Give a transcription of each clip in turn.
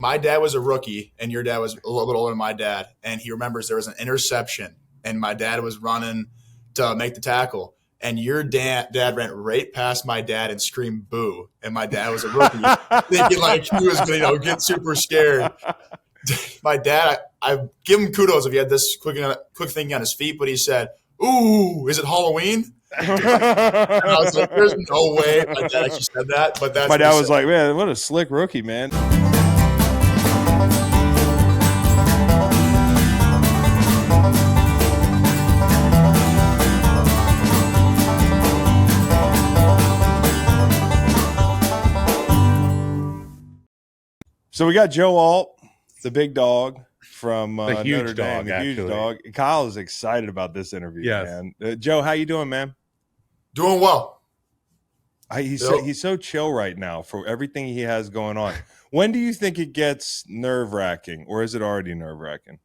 My dad was a rookie, and your dad was a little bit older than my dad, and he remembers there was an interception, and my dad was running to make the tackle, and your dad ran right past my dad and screamed "boo," and my dad was a rookie, thinking like he was going to get super scared. My dad, I give him kudos if he had this quick thinking on his feet, but he said, "Ooh, is it Halloween?" And I was like, "There's no way my dad actually said that." But that's my dad was like, "Man, what a slick rookie, man." So we got Joe Alt, the big dog from Notre Dame, the huge dog. Kyle is excited about this interview, man. Joe, how you doing, man? Doing well. He's so chill right now for everything he has going on. When do you think it gets nerve-wracking, or is it already nerve-wracking?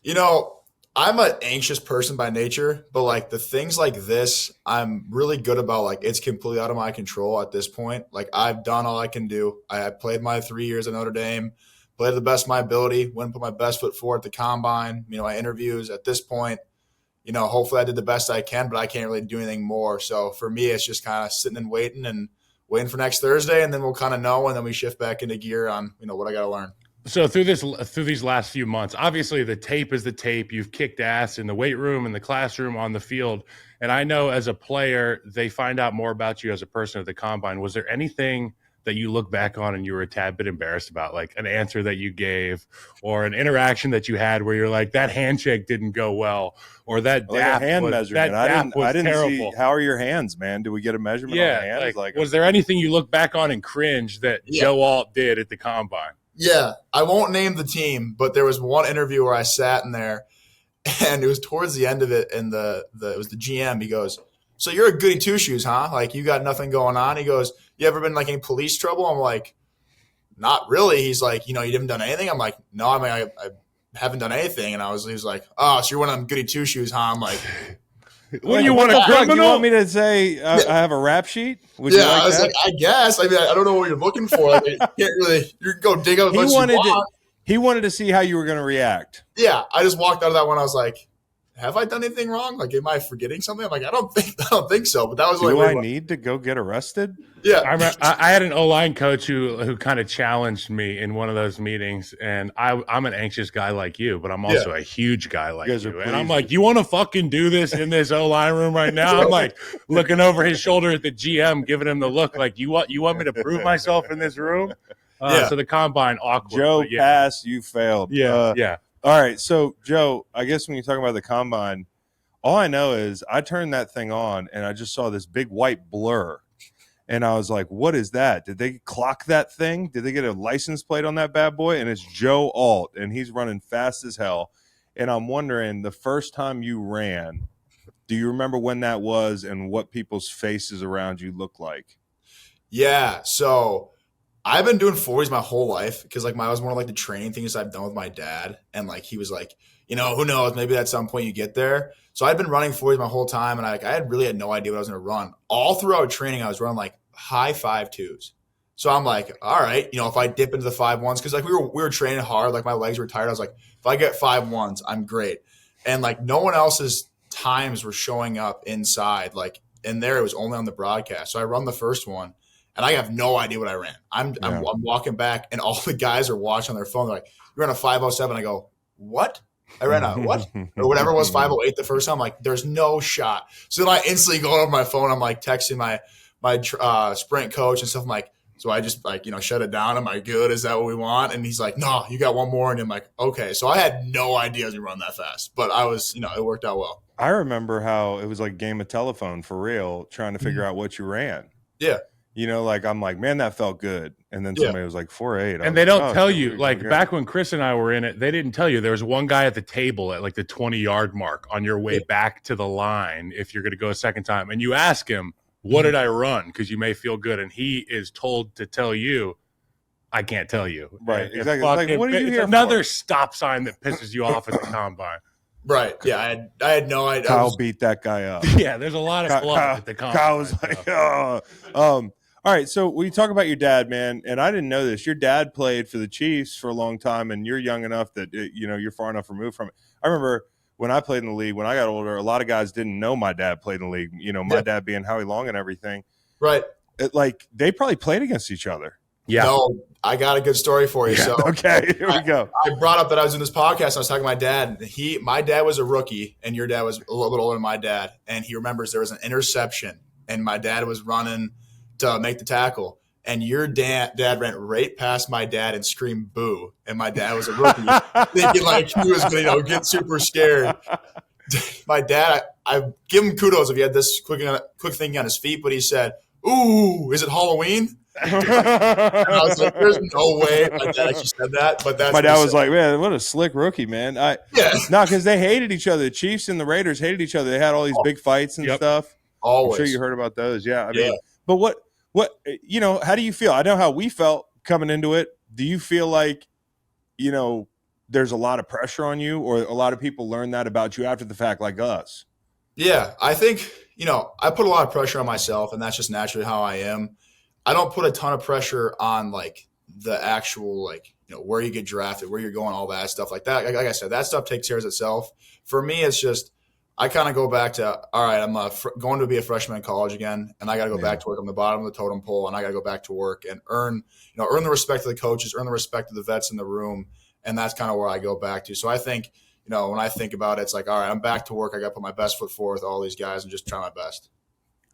You know, I'm an anxious person by nature, but like the things like this, I'm really good about. Like it's completely out of my control at this point. Like I've done all I can do. I played my 3 years at Notre Dame, played the best of my ability, went and put my best foot forward at the combine. You know, my interviews at this point, you know, hopefully I did the best I can, but I can't really do anything more. So for me, it's just kind of sitting and waiting for next Thursday, and then we'll kind of know, and then we shift back into gear on, you know, what I got to learn. So through these last few months, obviously the tape is the tape. You've kicked ass in the weight room, in the classroom, on the field. And I know as a player, they find out more about you as a person at the combine. Was there anything that you look back on and you were a tad bit embarrassed about, like an answer that you gave or an interaction that you had where you're like, that handshake didn't go well, or that hand measurement? I didn't terrible. See, how are your hands, man? Do we get a measurement on the hands? Like, was there anything you look back on and cringe that Joe Alt did at the combine? Yeah, I won't name the team, but there was one interview where I sat in there, and it was towards the end of it, and it was the GM. He goes, "So you're a goody two shoes, huh? Like you got nothing going on?" He goes, "You ever been like in police trouble?" I'm like, "Not really." He's like, "You know, you haven't done anything?" I'm like, "No, I mean, I haven't done anything." And he was like, "Oh, so you're one of them goody two shoes, huh?" I'm like, "What do you want, a criminal? You want me to say I have a rap sheet?" Would you like I was that? like, I guess. I mean, I don't know what you're looking for. Like, you can't really. You can go dig up as much as you want. He wanted to see how you were going to react. Yeah, I just walked out of that one. I was like, have I done anything wrong? Like, am I forgetting something? I'm like, I don't think so. But that was like, do I need to go get arrested? Yeah, I had an O-line coach who kind of challenged me in one of those meetings, and I'm an anxious guy like you, but I'm also a huge guy like you. And I'm like, you want to fucking do this in this O-line room right now? I'm like looking over his shoulder at the GM, giving him the look like, you want me to prove myself in this room? So the combine, awkward. Joe passed, you failed. Yeah. All right, so Joe, I guess when you talk about the combine, all I know is I turned that thing on and I just saw this big white blur. And I was like, what is that? Did they clock that thing? Did they get a license plate on that bad boy? And it's Joe Alt, and he's running fast as hell. And I'm wondering, the first time you ran, do you remember when that was and what people's faces around you look like? Yeah, so I've been doing 40s my whole life because like I was one of like the training things I've done with my dad, and like he was like, you know, who knows, maybe at some point you get there. So I'd been running 40s my whole time, and I had no idea what I was going to run. All throughout training, I was running like high 5.2s. So I'm like, all right, you know, if I dip into the 5.1s, because like we were training hard, like my legs were tired. I was like, if I get 5.1s, I'm great. And like no one else's times were showing up inside, like in there. It was only on the broadcast. So I run the first one. And I have no idea what I ran. I'm walking back, and all the guys are watching on their phone. They're like, "You ran a 5.07." I go, "What? I ran a what?" Or whatever it was, 5.08 the first time. I'm like, there's no shot. So then I instantly go over my phone. I'm like texting my sprint coach and stuff. I'm like, so I just like, you know, shut it down. Am I good? Is that what we want? And he's like, no, you got one more. And I'm like, okay. So I had no idea I was going to run that fast, but I was, you know, it worked out well. I remember how it was like a game of telephone for real, trying to figure out what you ran. Yeah. You know, like I'm like, man, that felt good. And then somebody was like 4.8. And they don't tell you, like back when Chris and I were in it, they didn't tell you there was one guy at the table at like the 20-yard mark on your way back to the line if you're going to go a second time. And you ask him, what did I run? Because you may feel good. And he is told to tell you, I can't tell you. Right. Exactly. Like, what are you here another for? stop sign that pisses you off at the combine. Right. Yeah. I had no idea. Kyle beat that guy up. Yeah. There's a lot of fluff at the combine. Kyle was like, oh. All right, so when you talk about your dad, man, and I didn't know this, your dad played for the Chiefs for a long time, and you're young enough that you're far enough removed from it. I remember when I played in the league, when I got older, a lot of guys didn't know my dad played in the league. My dad being Howie Long and everything. Right. They probably played against each other. Yeah. No, I got a good story for you. Yeah, So okay, here we go. I brought up that I was in this podcast. I was talking to my dad. My dad was a rookie, and your dad was a little bit older than my dad. And he remembers there was an interception, and my dad was running to make the tackle. And your dad ran right past my dad and screamed "boo!" And my dad was a rookie, thinking like he was going to get super scared. My dad, I give him kudos if he had this quick thinking on his feet, but he said, "Ooh, is it Halloween?" And I was like, "There's no way my dad actually said that." But that's my dad was like, "Man, what a slick rookie, man!" No, because they hated each other. The Chiefs and the Raiders hated each other. They had all these big fights and stuff. Always. I'm sure you heard about those. Yeah, I mean, but what how do you feel? I know how we felt coming into it. Do you feel like there's a lot of pressure on you, or a lot of people learn that about you after the fact, like us? Yeah, I think I put a lot of pressure on myself, and that's just naturally how I am. I don't put a ton of pressure on like the actual where you get drafted, where you're going, all that stuff like that. Like I said, that stuff takes care of itself. For me, it's just I kind of go back to, all right, I'm going to be a freshman in college again, and I got to go back to work. I'm the bottom of the totem pole, and I got to go back to work and earn the respect of the coaches, earn the respect of the vets in the room, and that's kind of where I go back to. So I think, when I think about it, it's like, all right, I'm back to work. I got to put my best foot forward with all these guys and just try my best.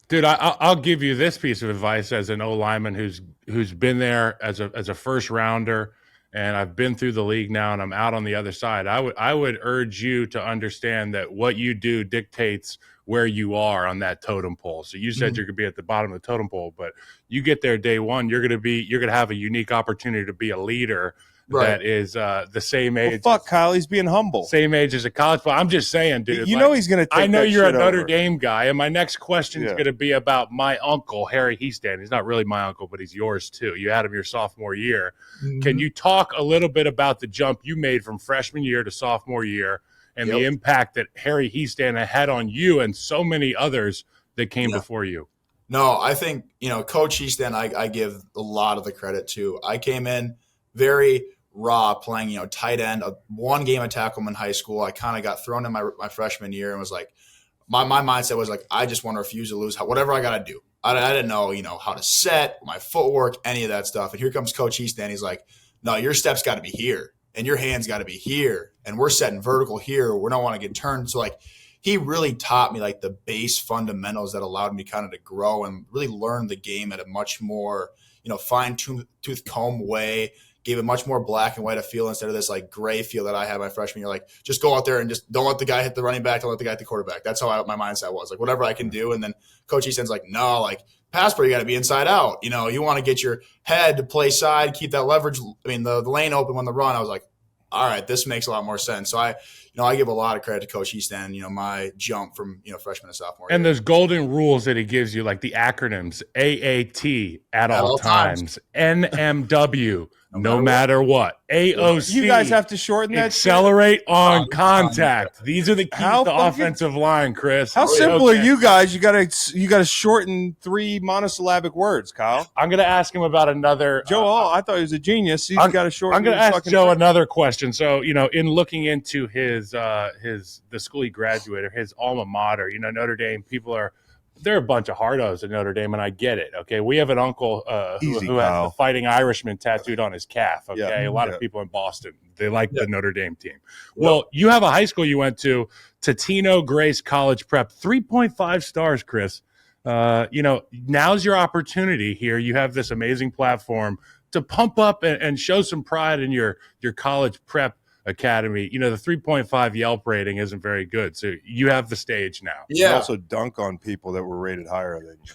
Dude, I'll give you this piece of advice as an O lineman who's been there as a first rounder, and I've been through the league now, and I'm out on the other side. I would urge you to understand that what you do dictates where you are on that totem pole. So you said you're going to be at the bottom of the totem pole, but you get there day one, you're going to have a unique opportunity to be a leader. Right. That is the same age. Well, Kyle, he's being humble. Same age as a college player. I'm just saying, dude. He's going to take I know that you're a shit Notre over. Dame guy, and my next question is going to be about my uncle, Harry Heastan. He's not really my uncle, but he's yours too. You had him your sophomore year. Mm-hmm. Can you talk a little bit about the jump you made from freshman year to sophomore year and the impact that Harry Heastan had on you and so many others that came before you? No, I think, Coach Heastan, I give a lot of the credit to. I came in very raw, playing, tight end, one game of tackle in high school. I kind of got thrown in my freshman year and was like, my mindset was like, I just want to refuse to lose, whatever I got to do. I didn't know, how to set my footwork, any of that stuff. And here comes Coach Heastan. He's like, no, your steps got to be here and your hands got to be here. And we're setting vertical here. We don't want to get turned. So he really taught me the base fundamentals that allowed me kind of to grow and really learn the game at a much more, fine tooth comb way. Gave it much more black and white a feel instead of this gray feel that I had my freshman year. Just go out there and just don't let the guy hit the running back, don't let the guy hit the quarterback. That's how my mindset was. Whatever I can do. And then Coach Easton's no, pass pro, you got to be inside out. You want to get your head to play side, keep that leverage. I mean, the lane open when the run. I was like, all right, this makes a lot more sense. So I give a lot of credit to Coach Easton, my jump from, freshman to sophomore year. And those golden rules that he gives you, like the acronyms, AAT at all times, NMW, no matter what, AOC. You guys have to shorten that. Accelerate on contact. These are the keys to offensive line, Chris. How simple are you guys? You gotta shorten 3 monosyllabic words, Kyle. I'm gonna ask him about another. Joe, I thought he was a genius. He's got to shorten. I'm gonna ask Joe another question. So, in looking into the school he graduated, his alma mater, Notre Dame, there are a bunch of hardos at Notre Dame, and I get it. Okay, we have an uncle who has the Fighting Irishman tattooed on his calf. Okay, a lot of people in Boston, they like the Notre Dame team. Well, you have a high school you went to, Totino Grace College Prep, 3.5 stars, Chris. Now's your opportunity here. You have this amazing platform to pump up and show some pride in your college prep academy. The 3.5 Yelp rating isn't very good, so you have the stage now. You also dunk on people that were rated higher than you.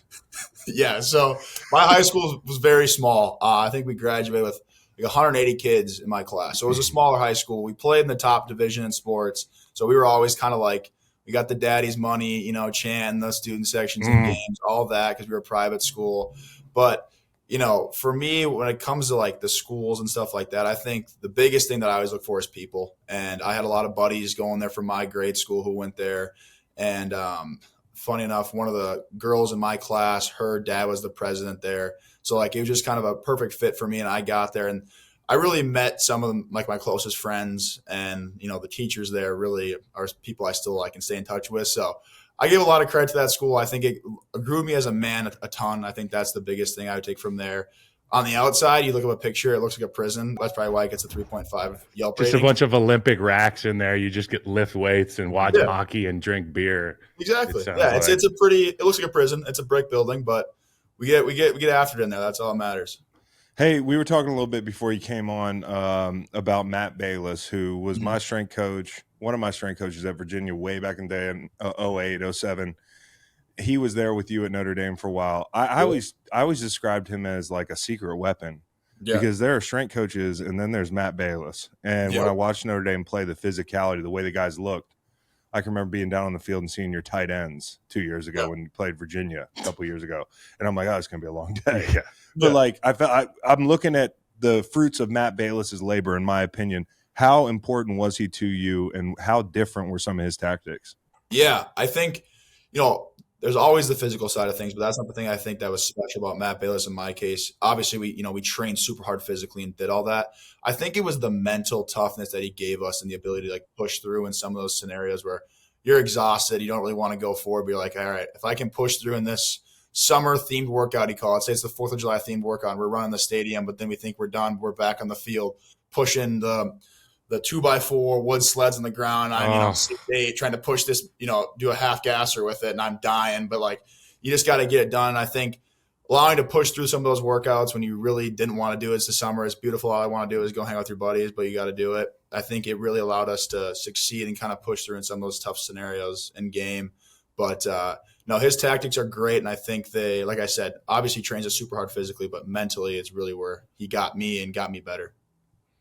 Yeah, so my high school was very small. I think we graduated with 180 kids in my class, so it was a smaller high school. We played in the top division in sports, so we were always kind of we got the daddy's money, chant, the student sections and games, all that, because we were a private school. But for me, when it comes to the schools and stuff like that, I think the biggest thing that I always look for is people. And I had a lot of buddies going there from my grade school who went there. And funny enough, one of the girls in my class, her dad was the president there. So like it was just kind of a perfect fit for me. And I got there and I really met some of them, like my closest friends, and the teachers there really are people I still like and stay in touch with. So I give a lot of credit to that school. I think it grew me as a man a ton. I think that's the biggest thing I would take from there. On the outside, you look at a picture, it looks like a prison. That's probably why it gets a 3.5 Yelp Just rating. a bunch of Olympic racks in there. You just get lift weights and watch hockey and drink beer. Exactly. Yeah, it looks like a prison. It's a brick building, but we get after it in there. That's all that matters. Hey, we were talking a little bit before you came on about Matt Bayless, who was my strength coach, one of my strength coaches at Virginia way back in the day in 08, 07. He was there with you at Notre Dame for a while. I always described him as like a secret weapon because there are strength coaches and then there's Matt Bayless. And when I watched Notre Dame play, the physicality, the way the guys looked, I can remember being down on the field and seeing your tight ends 2 years ago when you played Virginia a couple years ago. And I'm like, oh, it's going to be a long day. Yeah. But like I'm looking at the fruits of Matt Bayless's labor, in my opinion. How important was he to you and how different were some of his tactics? Yeah, I think, there's always the physical side of things, but that's not the thing I think that was special about Matt Bayless in my case. Obviously, we trained super hard physically and did all that. I think it was the mental toughness that he gave us and the ability to like push through in some of those scenarios where you're exhausted, you don't really want to go forward, but you're like, all right, if I can push through in this summer themed workout, he called it. Say it's the 4th of July themed workout. We're running the stadium, but then we think we're done. We're back on the field, pushing the 2x4 wood sleds on the ground. I'm 6'8", trying to push this, do a half gasser with it, and I'm dying. But like, you just got to get it done. And I think allowing to push through some of those workouts when you really didn't want to do it. It's the summer. It's beautiful. All I want to do is go hang out with your buddies, but you got to do it. I think it really allowed us to succeed and kind of push through in some of those tough scenarios in game. But no, his tactics are great. And I think they, like I said, obviously trains us super hard physically, but mentally it's really where he got me and got me better.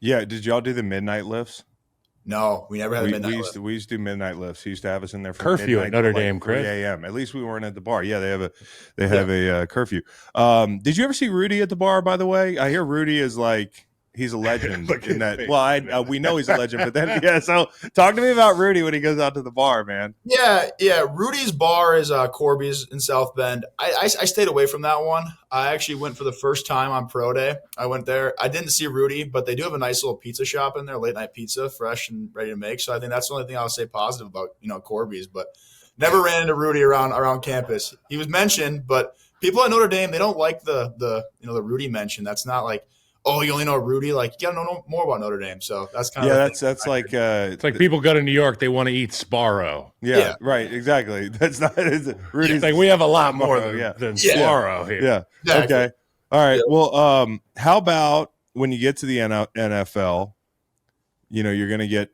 Yeah. Did y'all do the midnight lifts? No, we never had a midnight lift. We used to do midnight lifts. He used to have us in there for curfew at Notre Dame, like 3 Chris. a.m. At least we weren't at the bar. Yeah, they have a curfew. Did you ever see Rudy at the bar, by the way? I hear Rudy is like he's a legend in that. Well, we know he's a legend, but then so talk to me about Rudy when he goes out to the bar, man. Yeah. Rudy's bar is Corby's in South Bend. I stayed away from that one. I actually went for the first time on pro day. I went there. I didn't see Rudy, but they do have a nice little pizza shop in there, late night pizza, fresh and ready to make. So I think that's the only thing I'll say positive about Corby's. But never ran into Rudy around campus. He was mentioned, but people at Notre Dame, they don't like the Rudy mention. That's not like, oh, you only know Rudy. Like, you got to know more about Notre Dame. So that's kind of that's like it's like people go to New York, they want to eat Sparrow. Yeah, right, exactly. That's not Rudy's like we have a lot more than Sparrow here. Yeah. Exactly. Okay. All right. Yeah. Well, how about when you get to the NFL? You're going to get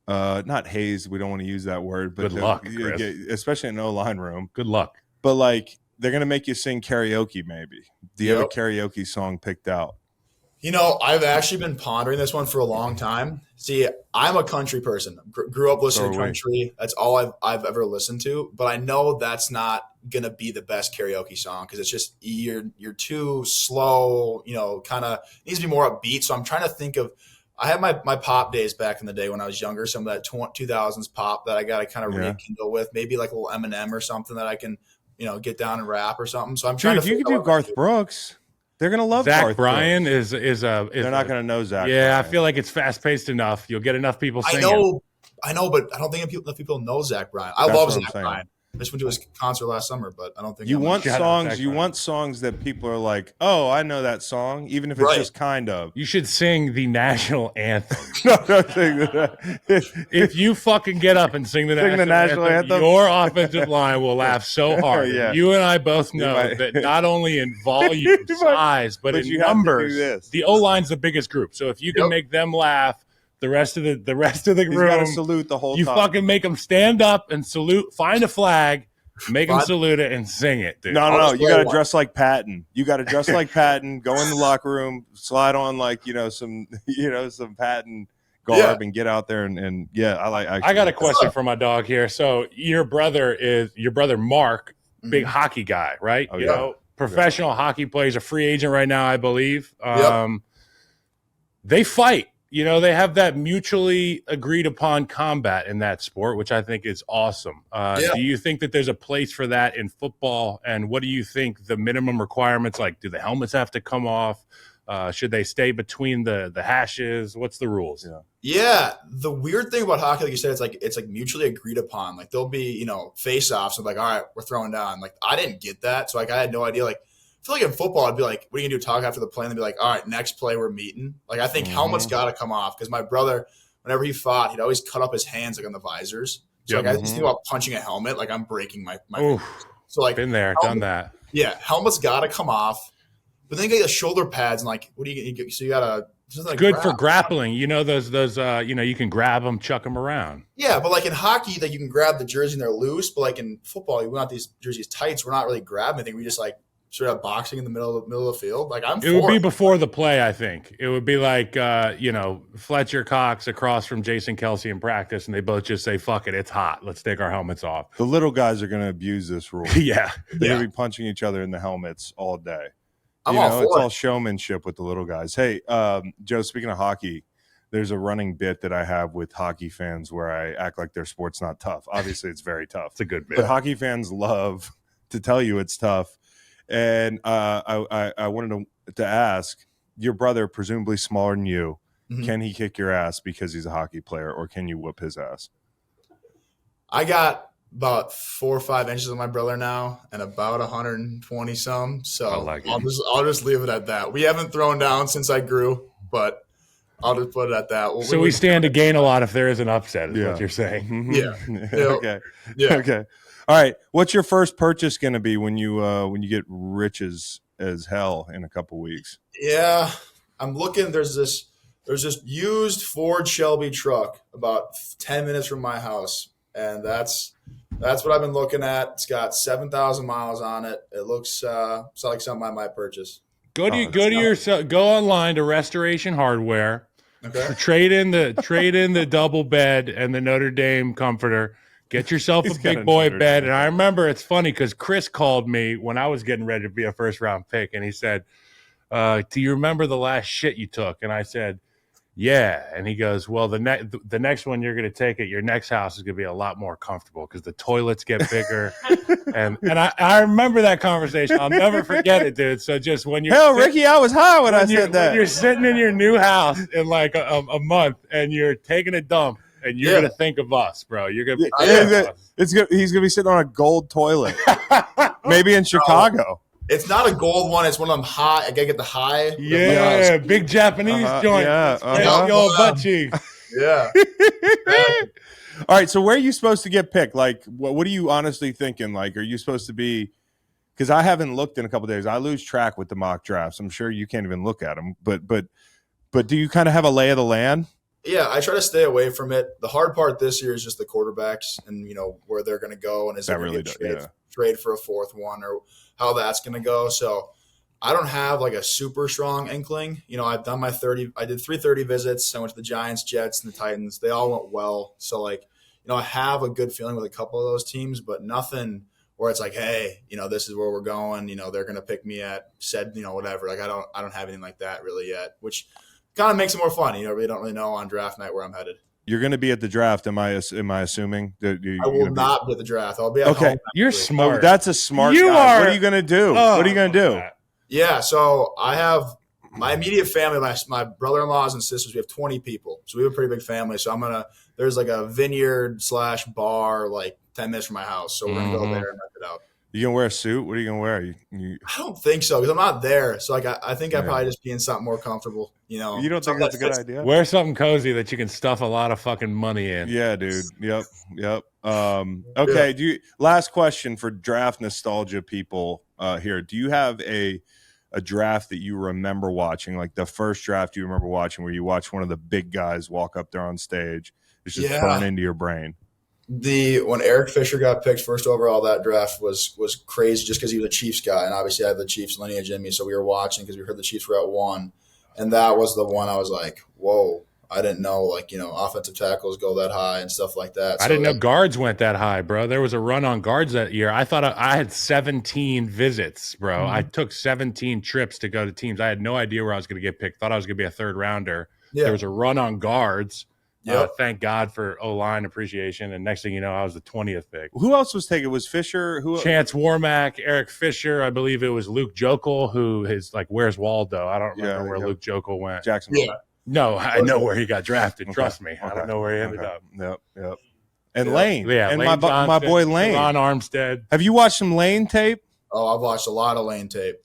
not hazed. We don't want to use that word, but good luck, Chris. Especially in an O-line room. Good luck. But like they're going to make you sing karaoke. Maybe. Do you have a karaoke song picked out? I've actually been pondering this one for a long time. See, I'm a country person. Grew up listening to country. That's all I've ever listened to. But I know that's not gonna be the best karaoke song because it's just you're too slow. Kind of needs to be more upbeat. So I'm trying to think of. I had my pop days back in the day when I was younger. Some of that 2000s pop that I got to kind of rekindle with. Maybe like a little Eminem or something that I can get down and rap or something. So I'm trying to. You could do Garth Brooks. They're gonna love Zach Garth Bryan. Brooks. They're not gonna know Zach. Yeah, Bryan. I feel like it's fast paced enough. You'll get enough people singing. I know, but I don't think enough people know Zach Bryan. I love Zach Bryan. I just went to his concert last summer, but I don't think you want songs. You want songs that people are like, "Oh, I know that song," even if it's just kind of. You should sing the national anthem. No, if you fucking get up and sing the national anthem, your offensive line will laugh so hard. Yeah. You and I both know that not only in volume, size, but in numbers, the O-line's the biggest group. So if you can make them laugh. The rest of the room, got to salute the whole. You time. Fucking make them stand up and salute. Find a flag, make them salute it, and sing it, dude. No. You got to dress like Patton. You got to dress like Patton. Go in the locker room, slide on some Patton garb, and get out there and I got a question for my dog here. So your brother Mark, big hockey guy, right? Oh, professional hockey player, a free agent right now, I believe. They fight. You know, they have that mutually agreed upon combat in that sport, which I think is awesome. Do you think that there's a place for that in football? And what do you think the minimum requirements, like do the helmets have to come off? Should they stay between the hashes? What's the rules? Yeah. The weird thing about hockey, like you said, it's like mutually agreed upon. Like there'll be, you know, face-offs of like, all right, we're throwing down. Like I didn't get that. So like I had no idea. Like I feel like in football, I'd be like, what are you gonna do? Talk after the play? And they'd be like, all right, next play we're meeting. Like I think helmets gotta come off because my brother, whenever he fought, he'd always cut up his hands like on the visors. So like I just think about punching a helmet, like I'm breaking my fingers. So like been there, done that. Yeah, helmets gotta come off. But then you get the shoulder pads and like, what do you get? So you gotta. Like good for grappling. You know those you know, you can grab them, chuck them around. Yeah, but like in hockey, like you can grab the jersey and they're loose. But like in football, we want these jerseys tight. So we're not really grabbing anything. We just like straight up boxing in the middle of the field. Like it would be before the play. I think it would be like you know, Fletcher Cox across from Jason Kelsey in practice, and they both just say, "Fuck it, it's hot. Let's take our helmets off." The little guys are going to abuse this rule. Yeah, they're going to be punching each other in the helmets all day. It's all showmanship with the little guys. Hey, Joe, speaking of hockey, there's a running bit that I have with hockey fans where I act like their sport's not tough. Obviously, it's very tough. It's a good bit. But hockey fans love to tell you it's tough. And I wanted to ask, your brother, presumably smaller than you, can he kick your ass because he's a hockey player, or can you whoop his ass? I got about 4 or 5 inches of my brother now and about 120 some. So I'll just leave it at that. We haven't thrown down since I grew, but I'll just put it at that. So we stand to gain a lot if there is an upset, is what you're saying. Yeah. Okay. Yeah. Okay. All right. What's your first purchase going to be when you get rich as hell in a couple weeks? Yeah, I'm looking. There's this used Ford Shelby truck about 10 minutes from my house, and that's what I've been looking at. It's got 7,000 miles on it. It looks like something I might purchase. Go online to Restoration Hardware. Okay. Trade in the double bed and the Notre Dame comforter. Get yourself a big boy bed. And I remember it's funny because Chris called me when I was getting ready to be a first round pick, and he said, "Do you remember the last shit you took?" And I said, "Yeah." And he goes, "Well, the next one you're going to take at your next house is going to be a lot more comfortable because the toilets get bigger." and I remember that conversation. I'll never forget it, dude. So just when you're Ricky, I was high when I said that. When you're sitting in your new house in like a month and you're taking a dump, and you're going to think of us, bro. You're going to he's going to be sitting on a gold toilet. Maybe in Chicago. It's not a gold one. It's one of them high. I got to get the high. Yeah, big Japanese joint. Yeah. Your butt cheeks. Yeah. All right, so where are you supposed to get picked? Like, what are you honestly thinking? Like, are you supposed to be – because I haven't looked in a couple of days. I lose track with the mock drafts. I'm sure you can't even look at them. But do you kind of have a lay of the land? Yeah, I try to stay away from it. The hard part this year is just the quarterbacks and, you know, where they're going to go and is there going to be trade for a fourth one or how that's going to go. So I don't have like a super strong inkling. You know, I've done I did 330 visits. I went to the Giants, Jets, and the Titans. They all went well. So like, you know, I have a good feeling with a couple of those teams, but nothing where it's like, hey, you know, this is where we're going. You know, they're going to pick me at whatever. Like I don't have anything like that really yet, which kind of makes it more fun. You know, we don't really know on draft night where I'm headed. You're going to be at the draft. Am I assuming that I will not be at the draft. I'll be at home. You're smart. Oh, that's a smart guy. What are you going to do? What are you going to do? Yeah. So I have my immediate family, my brother-in-laws and sisters. We have 20 people. So we have a pretty big family. So there's like a vineyard / bar, like 10 minutes from my house. So we're going to go there and rent it out. You going to wear a suit? What are you going to wear? I don't think so because I'm not there. So like I think I'd probably just be in something more comfortable. You know, you don't think that's a good idea? Wear something cozy that you can stuff a lot of fucking money in. Yeah, dude. Yep. Okay. Last question for draft nostalgia people here. Do you have a draft that you remember watching, like the first draft you remember watching, where you watch one of the big guys walk up there on stage? It's just burn into your brain. When Eric Fisher got picked first overall, that draft was crazy just because he was a Chiefs guy, and obviously I have the Chiefs lineage in me, so we were watching because we heard the Chiefs were at 1, and that was the one I was like, whoa, I didn't know, like, you know, offensive tackles go that high and stuff like that. I didn't know guards went that high, bro. There was a run on guards that year. I thought I had 17 visits, bro. I took 17 trips to go to teams. I had no idea where I was going to get picked. Thought I was going to be a third rounder. Yeah. There was a run on guards. Yep. Thank God for O-line appreciation. And next thing you know, I was the 20th pick. Who else was taken? Was Fisher? Who? Chance Warmack, Eric Fisher. I believe it was Luke Jokel, who is like, where's Waldo? I don't remember where Luke Jokel went. Jacksonville. Yeah. No, I know where he got drafted. Okay. Trust me. I don't know where he ended up. Yep. And Lane. Yeah, and Lane my boy Lane. Ron Armstead. Have you watched some Lane tape? Oh, I've watched a lot of Lane tape.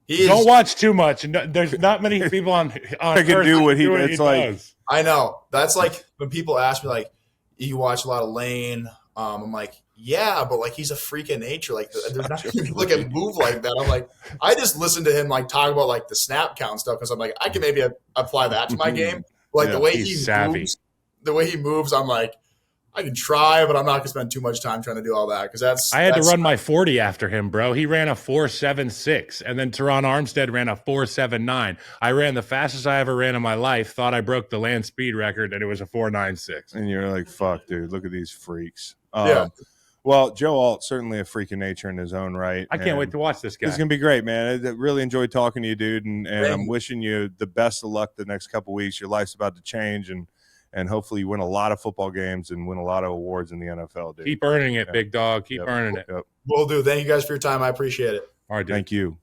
Don't watch too much. There's not many people on I can do what he does. I know. That's like when people ask me, like, you watch a lot of Lane. I'm like, yeah, but like he's a freak of nature. Like there's not people that can move like that. I'm like, I just listen to him like talk about like the snap count stuff because I'm like, I can maybe apply that to my game. Like the way the way he moves, I'm like, I can try, but I'm not gonna spend too much time trying to do all that because I had to run my 40 after him, bro. He ran a 4.76, and then Teron Armstead ran a 4.79. I ran the fastest I ever ran in my life. Thought I broke the land speed record, and it was a 4.96. And you're like, "Fuck, dude! Look at these freaks." Yeah. Well, Joe Alt certainly a freak of nature in his own right. I can't wait to watch this guy. It's gonna be great, man. I really enjoyed talking to you, dude, and I'm wishing you the best of luck the next couple weeks. Your life's about to change, and hopefully you win a lot of football games and win a lot of awards in the NFL, dude. Keep earning it, big dog. Keep earning it. Will do. Thank you guys for your time. I appreciate it. All right, dude. Thank you.